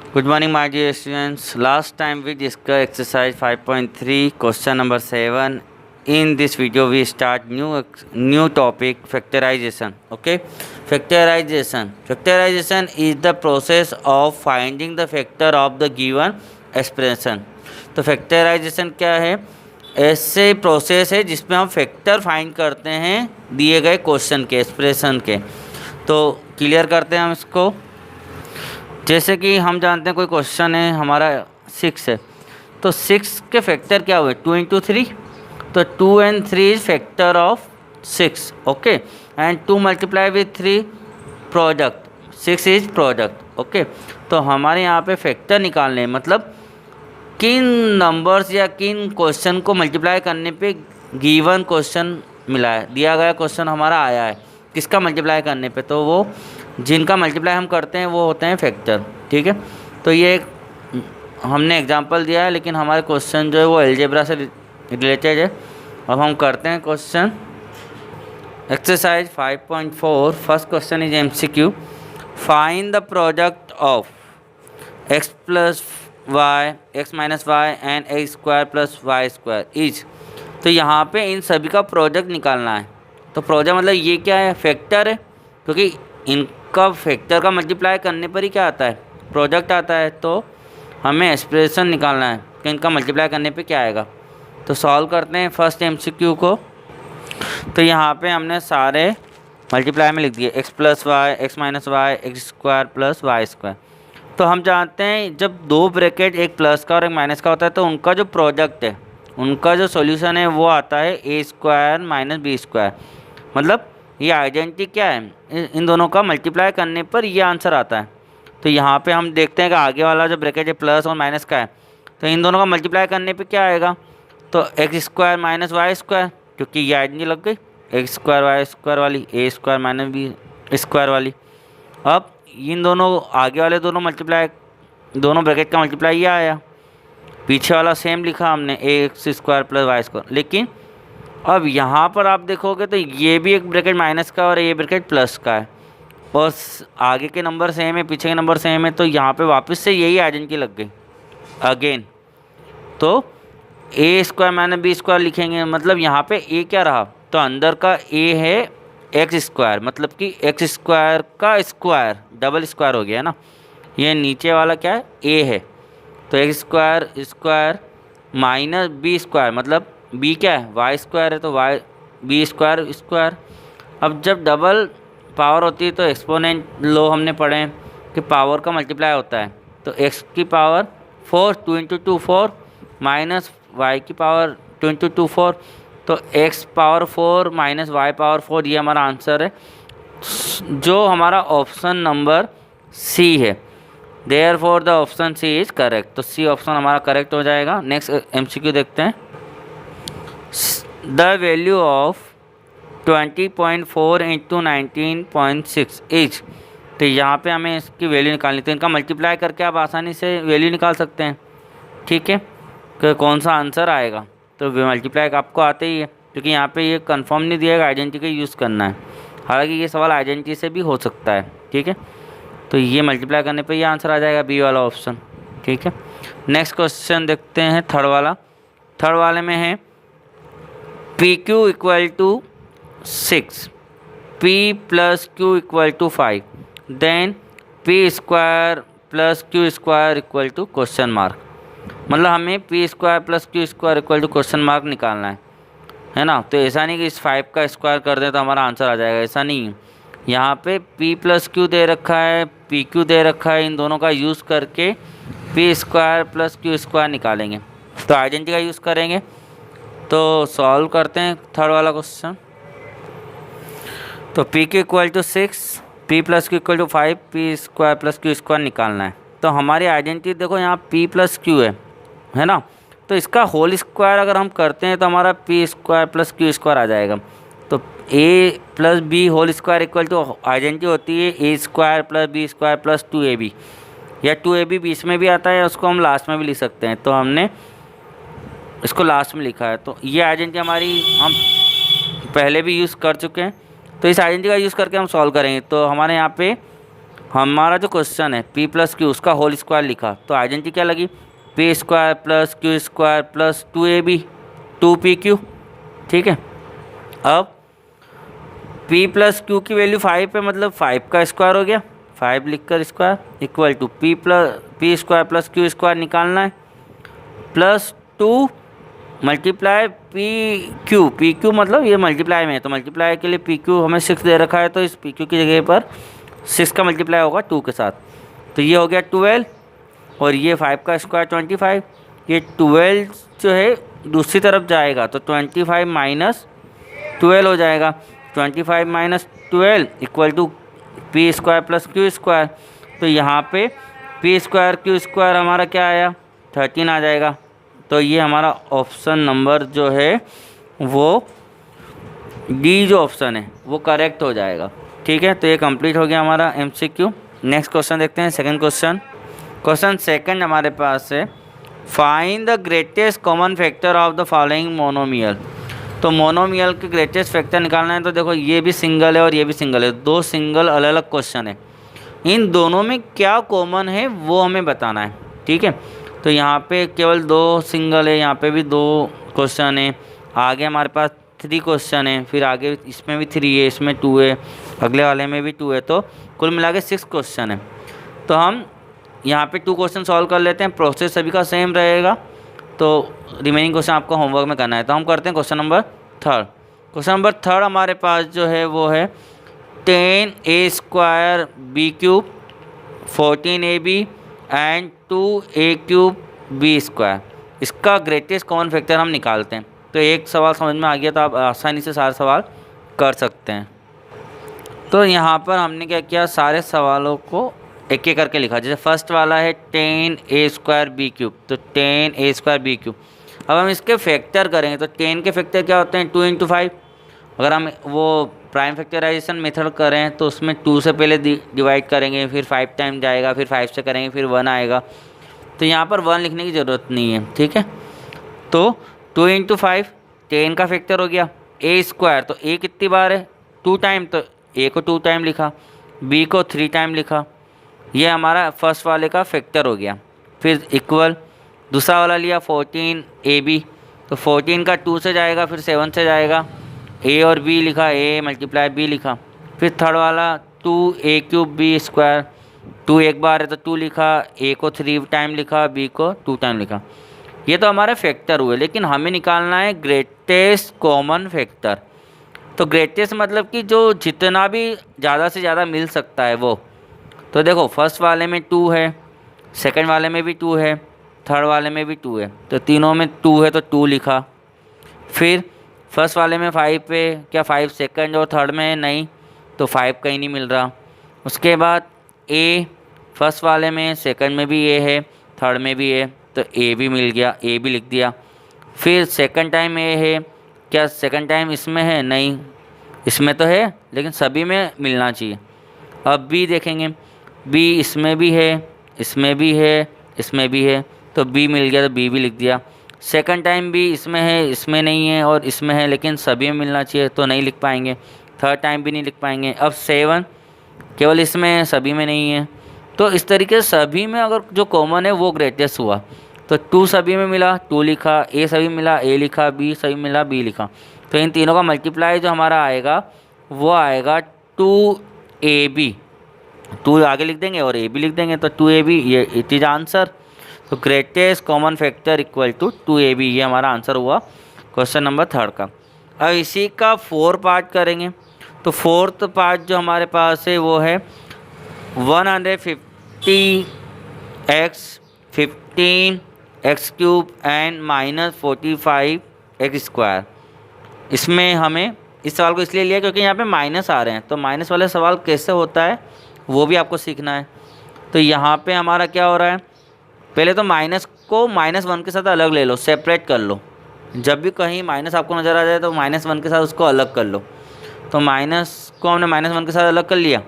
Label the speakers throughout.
Speaker 1: Good morning, my dear students. Last time we discussed exercise 5.3, question number 7. In this video, we start new topic, factorization. Okay, factorization. Factorization is the process of finding the factor of the given expression. तो factorization क्या है? ऐसे process है जिसमें हम factor find करते हैं दिए गए क्वेश्चन के, एक्सप्रेशन के। तो क्लियर करते हैं हम इसको। जैसे कि हम जानते हैं कोई क्वेश्चन है हमारा 6 है, तो 6 के फैक्टर क्या हुए? 2 इंटू 3, तो 2 and 3 is factor of 6। Okay, and 2 multiply with 3 product, 6 is product. Okay, तो हमारे यहाँ पे फैक्टर निकालने हैं, मतलब किन नंबर्स या किन क्वेश्चन को मल्टीप्लाई करने पे गिवन क्वेश्चन मिला है, दिया गया क्वेश्चन हमारा आया है, किसका मल्टीप्लाई करने पे, तो वो जिनका मल्टीप्लाई हम करते हैं वो होते हैं फैक्टर। ठीक है, तो ये एक हमने एग्जांपल दिया है, लेकिन हमारे क्वेश्चन जो है वो अलजेब्रा से रिलेटेड है। अब हम करते हैं question exercise 5.4। First question is MCQ। Find the product of x plus Y, X minus Y and X square plus Y square is. तो यहाँ पे इन सभी का प्रोडक्ट निकालना है। तो प्रोडक्ट मतलब ये क्या है? फैक्टर है, क्योंकि इनका फैक्टर का मल्टीप्लाई करने पर ही क्या आता है? प्रोडक्ट आता है। तो हमें एक्सप्रेशन निकालना है कि इनका मल्टीप्लाई करने पे क्या आएगा। तो सॉल्व करते हैं फर्स्ट MCQ को। तो यहाँ पे हमने सारे मल्टीप्लाई में लिख दिए, X plus Y, X minus Y, X square plus Y square. तो हम जानते हैं जब दो ब्रैकेट एक प्लस का और एक माइनस का होता है तो उनका जो प्रोडक्ट है, उनका जो सॉल्यूशन है वो आता है a square minus B square. मतलब ये आइडेंटिटी क्या है? इन दोनों का मल्टीप्लाई करने पर ये आंसर आता है। तो यहाँ पे हम देखते हैं कि आगे वाला जो ब्रैकेट है प्लस और माइनस का है, तो इन दोनों का मल्टीप्लाई करने पे क्या आएगा? तो X square minus Y square, क्योंकि ये आइडेंटिटी लग गई एक्स स्क्वायर वाई स्क्वायर वाली, ए स्क्वायर माइनस बी स्क्वायर वाली। अब इन दोनों आगे वाले दोनों मल्टीप्लाई, दोनों ब्रैकेट का मल्टीप्लाई ये आया, पीछे वाला सेम लिखा हमने X square plus Y square. लेकिन अब यहाँ पर आप देखोगे तो ये भी एक ब्रैकेट माइनस का और ये ब्रैकेट प्लस का है, और आगे के नंबर सेम है, पीछे के नंबर सेम है, तो यहाँ पे वापस से यही आइडेंटिटी लग गई अगेन। तो ए स्क्वायर माइनस बी स्क्वायर लिखेंगे, मतलब यहाँ पे ए क्या रहा? तो अंदर का ए है एक्स स्क्वायर, मतलब कि एक्स स्क्वायर का स्क्वायर, डबल स्क्वायर हो गया है ना। ये नीचे वाला क्या है? ए है, तो X square square minus B square, मतलब बी क्या है? वाई स्क्वायर है, तो वाई बी स्क्वायर स्क्वायर। अब जब डबल पावर होती है तो एक्सपोनेंट लो हमने पढ़े हैं कि पावर का मल्टीप्लाई होता है। तो एक्स की पावर 4, 2 इंटू 2 4, माइनस वाई की पावर 2 इंटू 2 4, तो X power 4 minus Y power 4, ये हमारा आंसर है, जो हमारा ऑप्शन नंबर सी है। Therefore the option C is correct. तो सी ऑप्शन हमारा करेक्ट हो जाएगा। नेक्स्ट MCQ देखते हैं। The value of 20.4 into 19.6 is. तो यहाँ पे हमें इसकी वैल्यू निकालनी, तो इनका मल्टीप्लाई करके आप आसानी से वैल्यू निकाल सकते हैं। ठीक है, कि कौन सा आंसर आएगा। तो मल्टीप्लाई आपको आते ही है, क्योंकि यहाँ पे ये कंफर्म नहीं दिया है आइडेंटिटी का यूज़ करना है। हालांकि ये सवाल आइडेंटिटी से भी हो सकता है। ठीक है, तो ये मल्टीप्लाई करने पे ये आंसर आ जाएगा, बी वाला ऑप्शन। ठीक है, नेक्स्ट क्वेश्चन देखते हैं थर्ड वाला। थर्ड वाले में है PQ equal to 6, P plus Q equal to 5, then P square plus Q square equal to question mark. मतलब हमें P square plus Q square equal to question mark निकालना है ना। तो ऐसा नहीं कि इस 5 का स्क्वायर कर दें तो हमारा आंसर आ जाएगा, ऐसा नहीं है। यहाँ पे P प्लस Q दे रखा है, PQ दे रखा है, इन दोनों का यूज़ करके P square plus Q square निकालेंगे। तो आइडेंटिटी का यूज़ करेंगे। तो सॉल्व करते हैं थर्ड वाला क्वेश्चन। तो PQ equal to 6, P plus Q equal to 5, P square plus Q square निकालना है। तो हमारी आइडेंटिटी देखो यहाँ P प्लस Q है ना। तो इसका होल स्क्वायर अगर हम करते हैं तो हमारा P square plus Q square आ जाएगा। तो A plus b whole square equal to identity होती है a square plus b square plus 2AB, या 2AB बीच में भी आता है, उसको हम लास्ट में भी लिख सकते हैं। तो हमने इसको लास्ट में लिखा है। तो ये आइडेंटिटी हमारी हम पहले भी यूज़ कर चुके हैं। तो इस आइडेंटिटी का यूज़ करके हम सॉल्व करेंगे। तो हमारे यहाँ पे हमारा जो क्वेश्चन है p प्लस क्यू उसका होल स्क्वायर लिखा, तो आइडेंटिटी क्या लगी, p square plus Q square plus 2ab 2pq। ठीक है, अब p प्लस क्यू की वैल्यू 5 है, मतलब 5 का स्क्वायर हो गया, 5 लिखकर square equal to p square plus Q square निकालना है, प्लस 2 मल्टीप्लाई पी क्यू मतलब ये मल्टीप्लाई में है, तो मल्टीप्लाई के लिए पी क्यू हमें 6 दे रखा है, तो इस पी क्यू की जगह पर 6 का मल्टीप्लाई होगा 2 के साथ, तो ये हो गया 12 और ये 5 का स्क्वायर 25, ये 12 जो है दूसरी तरफ जाएगा तो 25 माइनस 12 हो जाएगा, 25 minus 12 equal to P square plus Q square, तो यहाँ पे पी स्क्वायर क्यू स्क्वायर हमारा क्या आया 13 आ जाएगा, तो ये हमारा ऑप्शन नंबर जो है वो डी जो ऑप्शन है वो करेक्ट हो जाएगा। ठीक है, तो ये कंप्लीट हो गया हमारा एमसीक्यू। नेक्स्ट क्वेश्चन देखते हैं, सेकंड क्वेश्चन सेकंड हमारे पास है find the greatest common factor of the following monomial. तो मोनोमियल के ग्रेटेस्ट फैक्टर निकालना है, तो देखो ये भी सिंगल है और ये भी सिंगल है, दो सिंगल अलग अलग क्वेश्चन है, इन दोनों में क्या कॉमन है वो हमें बताना है। ठीक है, तो यहाँ पे केवल 2 सिंगल है, यहाँ पे भी 2 क्वेश्चन है, आगे हमारे पास 3 क्वेश्चन है, फिर आगे इसमें भी 3 है, इसमें 2 है, अगले वाले में भी 2 है, तो कुल मिला के 6 क्वेश्चन है। तो हम यहाँ पे 2 क्वेश्चन सॉल्व कर लेते हैं, प्रोसेस सभी का सेम रहेगा, तो रिमेनिंग क्वेश्चन आपको होमवर्क में करना है। तो हम करते हैं क्वेश्चन नंबर थर्ड हमारे पास जो है वो है 10a square B cube 14ab and 2a cube B square, इसका ग्रेटेस्ट कॉमन फैक्टर हम निकालते हैं। तो एक सवाल समझ में आ गया तो आप आसानी से सारे सवाल कर सकते हैं। तो यहाँ पर हमने क्या किया, सारे सवालों को एक एक करके लिखा। जैसे फर्स्ट वाला है 10a स्क्वायर बी क्यूब, तो 10a स्क्वायर बी क्यूब। अब हम इसके फैक्टर करेंगे, तो 10 के फैक्टर क्या होते हैं 2 × 5। अगर हम वो प्राइम फैक्टराइजेशन मेथड करें तो उसमें 2 से पहले डिवाइड करेंगे, फिर 5 टाइम जाएगा, फिर 5 से करेंगे, फिर 1 आएगा, तो यहाँ पर 1 लिखने की ज़रूरत नहीं है। ठीक है, तो 2 × 5 10 का फैक्टर हो गया। a स्क्वायर, तो a कितनी बार है 2 टाइम, तो a को 2 टाइम लिखा, b को 3 टाइम लिखा, ये हमारा फर्स्ट वाले का फैक्टर हो गया। फिर इक्वल दूसरा वाला लिया 14ab, तो 14 का 2 से जाएगा, फिर 7 से जाएगा, a और b लिखा, a मल्टीप्लाई b लिखा। फिर थर्ड वाला 2a क्यूब बी स्क्वायर, 2 एक बार है तो 2 लिखा, a को 3 टाइम लिखा, b को 2 टाइम लिखा। ये तो हमारे फैक्टर हुए, लेकिन हमें निकालना है ग्रेटेस्ट कॉमन फैक्टर। तो ग्रेटेस्ट मतलब कि जो जितना भी ज़्यादा से ज़्यादा मिल सकता है वो। तो देखो फर्स्ट वाले में 2 है, सेकंड वाले में भी 2 है, थर्ड वाले में भी 2 है, तो तीनों में 2 है तो 2 लिखा। फिर फर्स्ट वाले में 5 है, क्या 5 सेकंड और थर्ड में है नहीं, तो 5 कहीं नहीं मिल रहा। उसके बाद a फर्स्ट वाले में, सेकंड में भी a है, थर्ड में भी है, तो a भी मिल गया, a भी लिख दिया। फिर सेकंड टाइम a है, क्या सेकंड टाइम इसमें है नहीं, इसमें तो है लेकिन सभी में मिलना चाहिए। अब b देखेंगे, b इसमें भी है, इसमें भी है, इसमें भी है, तो b मिल गया, तो b भी लिख दिया। सेकंड टाइम भी इसमें है, इसमें नहीं है और इसमें है, लेकिन सभी में मिलना चाहिए तो नहीं लिख पाएंगे। थर्ड टाइम भी नहीं लिख पाएंगे। अब 7 केवल इसमें है, सभी में नहीं है, तो इस तरीके से सभी में अगर जो कॉमन है वो ग्रेटेस्ट हुआ। तो 2 सभी में मिला, 2 लिखा, a सभी मिला, a लिखा, b सभी मिला, b लिखा। तो इन तीनों का मल्टीप्लाई जो हमारा आएगा वो आएगा 2ab, 2 आगे लिख देंगे और a भी लिख देंगे, तो 2ab, ये इट इज आंसर। तो greatest common factor equal to 2ab, ये हमारा आंसर हुआ क्वेश्चन नंबर 3 का। अब इसी का 4 पार्ट करेंगे। तो 4th पार्ट जो हमारे पास है वो है 150x 15x cube and -45x square. इसमें हमें इस सवाल को इसलिए लिया क्योंकि यहाँ पे माइनस आ रहे हैं, तो माइनस वाले सवाल कैसे होता है वो भी आपको सीखना है। तो यहाँ पे हमारा क्या हो रहा है, पहले तो माइनस को -1 के साथ अलग ले लो, सेपरेट कर लो। जब भी कहीं माइनस आपको नज़र आ जाए तो -1 के साथ उसको अलग कर लो। तो माइनस को हमने -1 के साथ अलग कर लिया।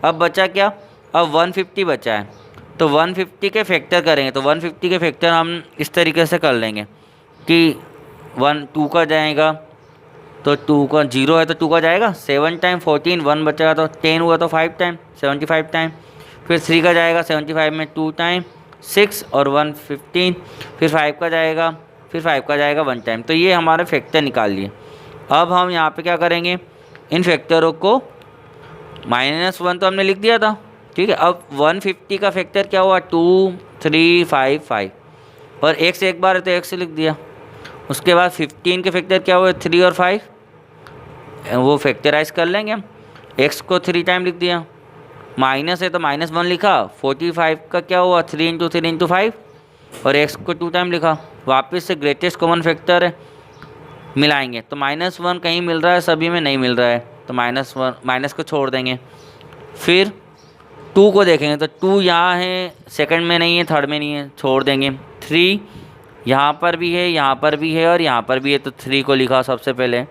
Speaker 1: अब बचा क्या, अब 150 बचा है, तो 150 के फैक्टर करेंगे। तो 150 के फैक्टर हम इस तरीके से कर लेंगे कि 2 का जाएगा, तो 2 का 0 है तो 2 का जाएगा, 7 टाइम 14, 1 बचेगा तो 10 हुआ तो 5 टाइम 75 टाइम, फिर 3 का जाएगा 75 में 2 टाइम, 6 और 1 15, फिर 5 का जाएगा, फिर 5 का जाएगा 1 टाइम। तो ये हमारे फैक्टर निकाल लिए। अब हम यहाँ पे क्या करेंगे, इन फैक्टरों को -1 तो हमने लिख दिया था, ठीक है। अब 150 का फैक्टर क्या हुआ, 2 3 5 5, और x एक बार है तो x लिख दिया। उसके बाद 15 के फैक्टर क्या हुए, 3 और 5, वो फैक्टराइज कर लेंगे हम। x को 3 टाइम लिख दिया, माइनस है तो -1 लिखा। 45 का क्या हुआ, 3 × 3 × 5, और x को 2 टाइम लिखा। वापस से ग्रेटेस्ट कॉमन फैक्टर है, मिलाएंगे तो -1 कहीं मिल रहा है, सभी में नहीं मिल रहा है, तो -1 माइनस को छोड़ देंगे। फिर 2 को देखेंगे तो 2 यहाँ है, सेकंड में नहीं है, थर्ड में नहीं है, छोड़ देंगे। 3 यहाँ पर भी है, यहाँ पर भी है और यहाँ पर भी है, तो 3 को लिखा सबसे पहले।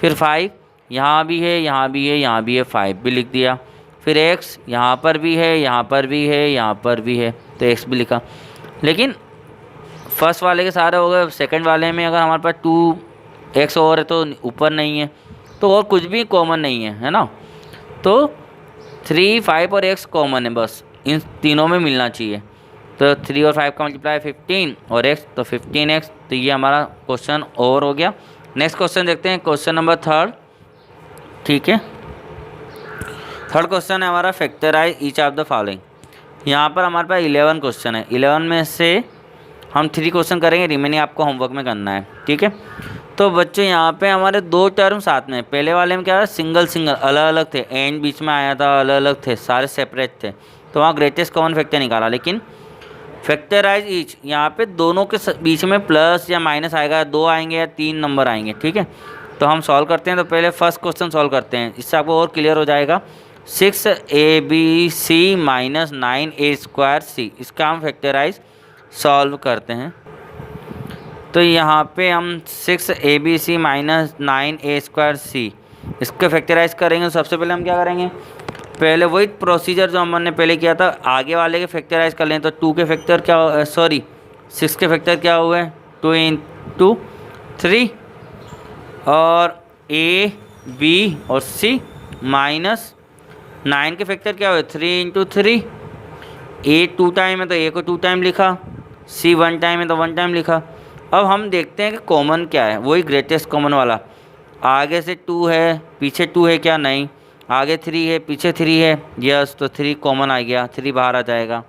Speaker 1: फिर 5 यहाँ भी है, यहाँ भी है, यहाँ भी है, 5 भी लिख दिया। फिर x यहाँ पर भी है, यहाँ पर भी है, यहाँ पर भी है, तो x भी लिखा। लेकिन फर्स्ट वाले के सारे हो गए, सेकंड वाले में अगर हमारे पास 2x और है तो ऊपर नहीं है, तो और कुछ भी कॉमन नहीं है ना। तो 3 5 और x कॉमन है, बस इन तीनों में मिलना चाहिए। तो 3 और 5 का मल्टीप्लाई 15 और x तो 15x। तो ये हमारा क्वेश्चन ओवर हो गया। नेक्स्ट क्वेश्चन देखते हैं, क्वेश्चन नंबर 3, ठीक है। थर्ड क्वेश्चन है हमारा, factorise each of the following. यहाँ पर हमारे पास 11 क्वेश्चन है, 11 में से हम 3 क्वेश्चन करेंगे, रिमेनिंग आपको होमवर्क में करना है, ठीक है। तो बच्चों यहाँ पे हमारे 2 टर्म साथ में, पहले वाले में क्या था, सिंगल सिंगल अलग अलग थे, एंड बीच में आया था, अलग अलग थे, सारे सेपरेट थे, तो वहाँ ग्रेटेस्ट कॉमन फैक्टर निकाला। लेकिन फैक्टराइज ईच, यहाँ पे दोनों के बीच में प्लस या माइनस आएगा, 2 आएंगे या 3 नंबर आएंगे, ठीक है। तो हम सॉल्व करते हैं। तो पहले फर्स्ट क्वेश्चन सॉल्व करते हैं, इससे आपको और क्लियर हो जाएगा। 6abc - 9a²c, इसका हम फैक्टराइज सॉल्व करते हैं। तो यहाँ पे हम 6abc - 9a²c इसका फैक्टराइज करेंगे। तो सबसे पहले हम क्या करेंगे, पहले वही प्रोसीजर जो हमने पहले किया था, आगे वाले के फैक्टराइज कर लें। तो 2 के फैक्टर क्या, सॉरी 6 के फैक्टर क्या हुए, 2 × 3, और a b और c, माइनस 9 के फैक्टर क्या हुए, 3 × 3, a 2 टाइम है तो a को 2 टाइम लिखा, c 1 टाइम है तो 1 टाइम लिखा। अब हम देखते हैं कि कॉमन क्या है, वही ग्रेटेस्ट कॉमन वाला। आगे से 2 है, पीछे 2 है क्या, नहीं। आगे 3 है, पीछे 3 है, यस, तो 3 कॉमन आ गया, 3 बाहर आ जाएगा।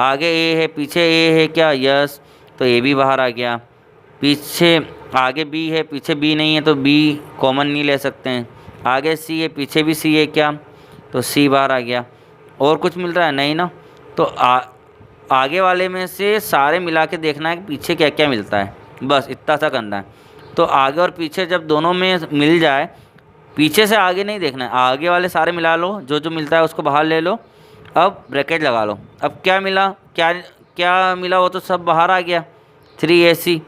Speaker 1: आगे a है, पीछे a है क्या, यस, तो a भी बाहर आ गया। पीछे आगे b है, पीछे b नहीं है, तो b कॉमन नहीं ले सकते हैं। आगे c है, पीछे भी c है क्या, तो c बाहर आ गया। और कुछ मिल रहा है, नहीं ना। तो आगे वाले में से सारे मिला के देखना है कि पीछे क्या क्या मिलता है, बस इतना सा करना है। तो आगे और पीछे जब दोनों में मिल जाए, पीछे से आगे नहीं देखना है, आगे वाले सारे मिला लो, जो जो मिलता है उसको बाहर ले लो। अब ब्रैकेट लगा लो। अब क्या मिला, क्या क्या मिला, वो तो सब बाहर आ गया, 3ac।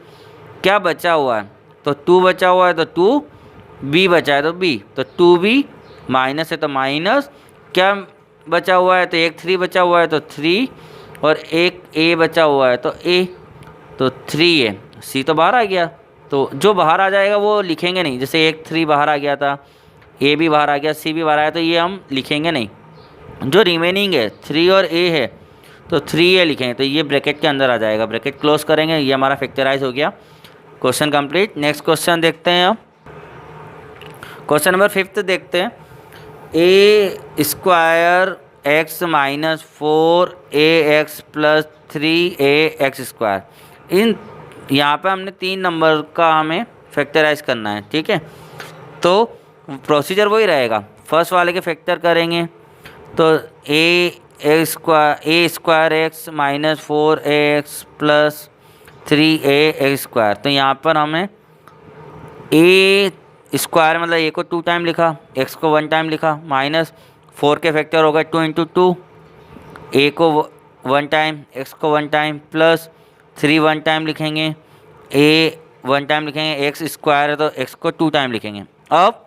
Speaker 1: क्या बचा हुआ है, तो 2 बचा हुआ है, तो 2b बचा है तो b, तो 2b, माइनस है तो माइनस, क्या बचा हुआ है, तो एक 3 बचा हुआ है तो 3, और एक a बचा हुआ है तो a, तो 3 है, c तो बाहर आ गया। तो जो बाहर आ जाएगा वो लिखेंगे नहीं, जैसे एक 3 बाहर आ गया था, a भी बाहर आ गया, c भी बाहर आया, तो ये हम लिखेंगे नहीं। जो रिमेनिंग है 3 और a है, तो 3a लिखेंगे, तो ये ब्रैकेट के अंदर आ जाएगा। ब्रैकेट क्लोज करेंगे, ये हमारा फैक्टराइज हो गया। Question complete. नेक्स्ट क्वेश्चन देखते हैं। अब क्वेश्चन नंबर 5 देखते हैं। a² x - 4ax + 3ax², इन यहाँ पे हमने 3 नंबर का हमें फैक्टराइज करना है, ठीक है। तो प्रोसीजर वही रहेगा, फर्स्ट वाले के फैक्टर करेंगे। तो a² x - 4ax + 3ax², तो यहाँ पर हमें a² मतलब a को 2 टाइम लिखा, x को 1 टाइम लिखा, माइनस 4 के फैक्टर होगा 2 × 2, a को 1 टाइम, x को 1 टाइम, प्लस 3 1 टाइम लिखेंगे, a 1 टाइम लिखेंगे, x² है तो x को 2 टाइम लिखेंगे। अब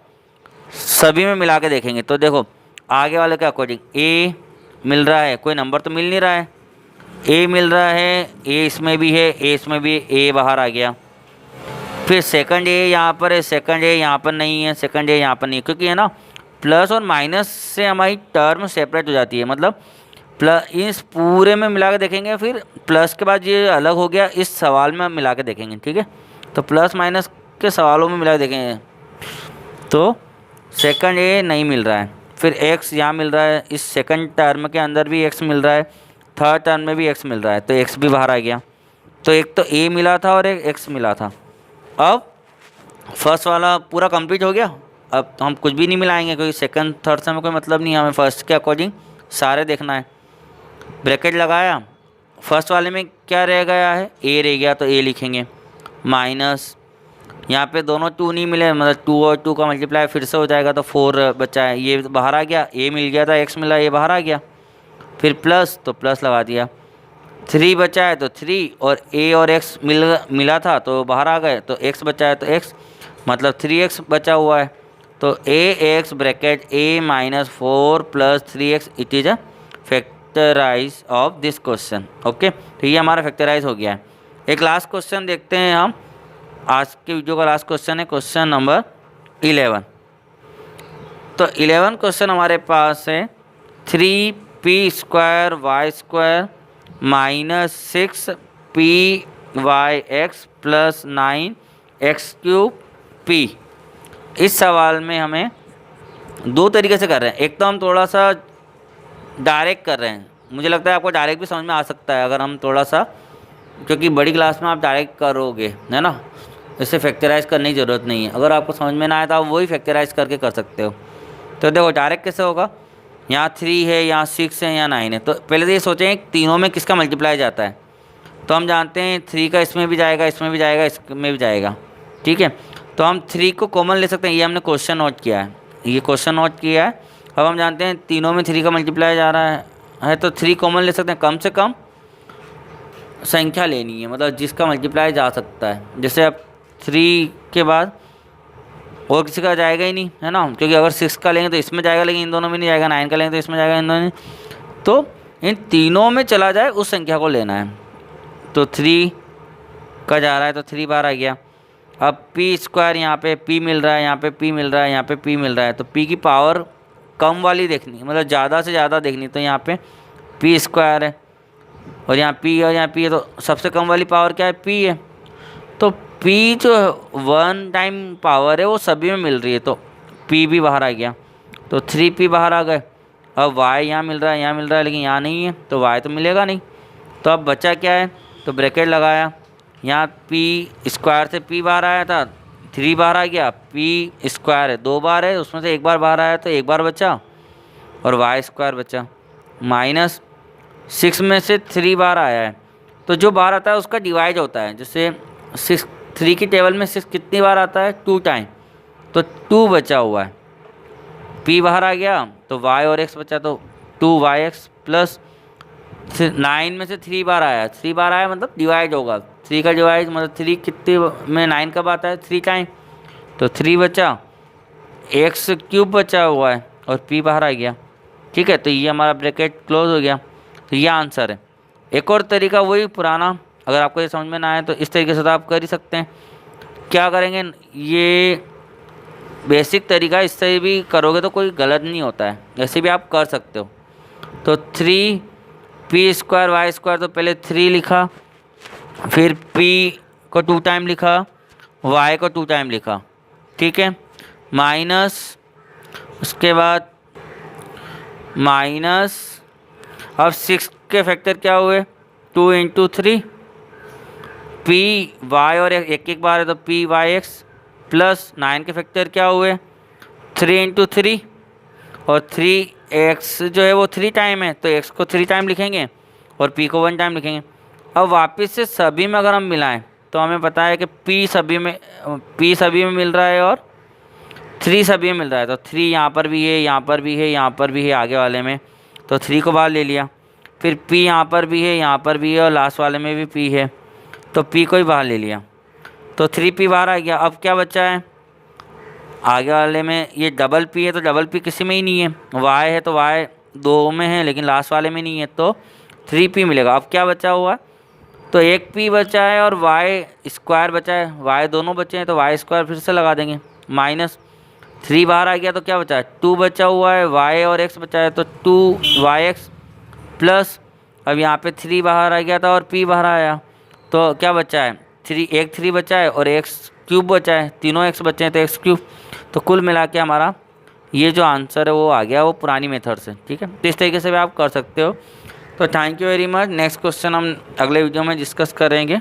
Speaker 1: सभी में मिला के देखेंगे तो देखो आगे वाले के अकॉर्डिंग a मिल रहा है, कोई नंबर तो मिल नहीं रहा है, a मिल रहा है, a इसमें भी है, a इसमें भी है, a बाहर आ गया। फिर सेकंड a यहाँ पर है, सेकंड a यहाँ पर नहीं है, सेकंड a यहाँ पर नहीं है, क्योंकि है ना प्लस और माइनस से हमारी टर्म सेपरेट हो जाती है। मतलब प्लस इस पूरे में मिला के देखेंगे, फिर प्लस के बाद ये अलग हो गया, इस सवाल में मिला के देखेंगे, ठीक है। तो प्लस माइनस के सवालों में मिला के देखेंगे तो सेकंड ए नहीं मिल रहा है, फिर एक्स यहाँ मिल रहा है, इस सेकंड टर्म के अंदर भी एक्स मिल रहा है, थर्ड टर्म में भी एक्स मिल रहा है, तो एक्स भी बाहर आ गया। तो एक तो ए मिला था और एक एक्स मिला था। अब फर्स्ट वाला पूरा कंप्लीट हो गया। अब हम कुछ भी नहीं मिलाएंगे क्योंकि सेकंड थर्ड से हमें कोई मतलब नहीं है, हमें फर्स्ट के अकॉर्डिंग सारे देखना है। ब्रैकेट लगाया, फर्स्ट वाले में क्या रह गया है, ए रह गया, तो ए लिखेंगे माइनस, यहाँ पे दोनों 2 नहीं मिले, मतलब 2 और 2 का मल्टीप्लाई फिर से हो जाएगा, तो 4 बचा है, ये बाहर आ गया, ए मिल गया था, एक्स मिला, ये बाहर आ गया, फिर प्लस, तो प्लस लगा दिया। 3 बचा है तो 3, और ए और एक्स मिला था तो बाहर आ गए, तो एक्स बचा है तो एक्स, मतलब 3x बचा हुआ है। तो a x bracket a minus 4 plus 3x, it is a factorise of this question. Okay, तो ये हमारा फैक्टराइज हो गया है। एक लास्ट क्वेश्चन देखते हैं हम, आज के वीडियो का लास्ट क्वेश्चन है क्वेश्चन नंबर 11। तो 11 क्वेश्चन हमारे पास है 3p² y² minus 6pyx plus 9x³ p। इस सवाल में हमें दो तरीके से कर रहे हैं। एक तो हम थोड़ा सा डायरेक्ट कर रहे हैं, मुझे लगता है आपको डायरेक्ट भी समझ में आ सकता है अगर हम थोड़ा सा, क्योंकि बड़ी क्लास में आप डायरेक्ट करोगे, है ना, इससे फैक्टराइज करने की ज़रूरत नहीं है। अगर आपको समझ में ना आए तो आप वही फैक्टराइज करके कर सकते हो। तो देखो डायरेक्ट कैसे होगा, यहाँ 3 है, यहाँ 6 है, यहाँ 9 है, तो पहले तो ये सोचें तीनों में किसका मल्टीप्लाई जाता है। तो हम जानते हैं 3 का इसमें भी जाएगा, इसमें भी जाएगा, इसमें भी जाएगा, ठीक है। तो हम 3 को कॉमन ले सकते हैं, ये हमने क्वेश्चन नोट किया है, ये क्वेश्चन नोट किया है। अब हम जानते हैं तीनों में 3 का मल्टीप्लाई जा रहा है तो 3 कॉमन ले सकते हैं, कम से कम संख्या लेनी है, मतलब जिसका मल्टीप्लाई जा सकता है। जैसे अब 3 के बाद और किसी का जाएगा ही नहीं, है ना, क्योंकि अगर 6 का लेंगे तो इसमें जाएगा, लेकिन इन दोनों में नहीं जाएगा। 9 का लेंगे तो इसमें जाएगा, इन दोनों में। तो इन तीनों में चला जाए उस संख्या को लेना है। तो 3 का जा रहा है तो 3 बार आ गया। अब p² यहाँ पे p मिल रहा है, यहाँ पे p मिल रहा है, यहाँ पे p मिल रहा है, तो p की पावर कम वाली देखनी, मतलब ज़्यादा से ज़्यादा देखनी, तो यहाँ पे p² है, और यहाँ p और यहाँ p है, तो सबसे कम वाली पावर क्या है, p है। तो p जो 1 टाइम पावर है वो सभी में मिल रही है, तो p भी बाहर आ गया, तो 3p बाहर आ गए। अब y यहाँ मिल रहा है, यहाँ मिल रहा है, लेकिन यहाँ नहीं है, तो y तो मिलेगा नहीं। तो अब बचा क्या है, तो ब्रैकेट लगाया, यहाँ p² से p बाहर आया था, 3 बाहर आ गया, p² है 2 बार है, उसमें से 1 बार बाहर आया तो 1 बार बचा, और y² बचा, माइनस 6 में से 3 बार आया है, तो जो बार आता है उसका डिवाइड होता है। जैसे 3 की टेबल में 6 कितनी बार आता है, 2 टाइम, तो 2 बचा हुआ है, p बाहर आ गया, तो y और x बचा, तो 2yx प्लस 9 में से 3 बार आया, 3 बार आया मतलब डिवाइड होगा, 3 का डिवाइड मतलब 3 कितने में 9 कब आता है, 3 टाइम, तो 3 बचा, x³ बचा हुआ है, और p बाहर आ गया, ठीक है। तो ये हमारा ब्रैकेट क्लोज हो गया। तो ये आंसर है। एक और तरीका वही पुराना, अगर आपको ये समझ में ना आए तो इस तरीके से तो आप कर ही सकते हैं। क्या करेंगे, ये बेसिक तरीका, इससे भी करोगे तो कोई गलत नहीं होता है, ऐसे भी आप कर सकते हो। तो 3p² y², तो पहले 3 लिखा, फिर p को 2 टाइम लिखा, y को 2 टाइम लिखा, ठीक है, माइनस, उसके बाद माइनस, अब 6 के फैक्टर क्या हुए, 2 × 3, p y और एक बार है तो p yx, प्लस 9 के फैक्टर क्या हुए, 3 × 3, और 3x जो है वो 3 टाइम है, तो x को 3 टाइम लिखेंगे और p को 1 टाइम लिखेंगे। अब वापस से सभी में अगर हम मिलाएं तो हमें पता है कि p सभी में मिल रहा है और 3 सभी में मिल रहा है, तो 3 यहाँ पर भी है, यहाँ पर भी है, यहाँ पर भी है, आगे वाले में, तो 3 को बाहर ले लिया। फिर p यहाँ पर भी है, यहाँ पर भी है, और लास्ट वाले में भी p है, तो p को ही बाहर ले लिया, तो 3p बाहर आ गया। अब क्या बचा है, आगे वाले में ये डबल p है, तो डबल p किसी में ही नहीं है, y है तो y 2 में है, लेकिन लास्ट वाले में नहीं है, तो 3p मिलेगा। अब क्या बचा हुआ, तो एक p बचा है और y² बचा है, y दोनों बचे हैं, तो y² फिर से लगा देंगे, माइनस 3 बाहर आ गया, तो क्या बचा है, 2 बचा हुआ है, y और x बचा है, तो 2yx प्लस अब यहाँ पे 3 बाहर आ गया था और p बाहर आया, तो क्या बचा है, 3 बचा है और एक्स क्यूब बचा है, तीनों एक्स बचे हैं तो एक्स क्यूब। तो कुल मिला के हमारा ये जो आंसर है वो आ गया वो पुरानी मेथड से। ठीक है, तो इस तरीके से भी आप कर सकते हो। तो thank you very much. Next question हम अगले वीडियो में डिस्कस करेंगे।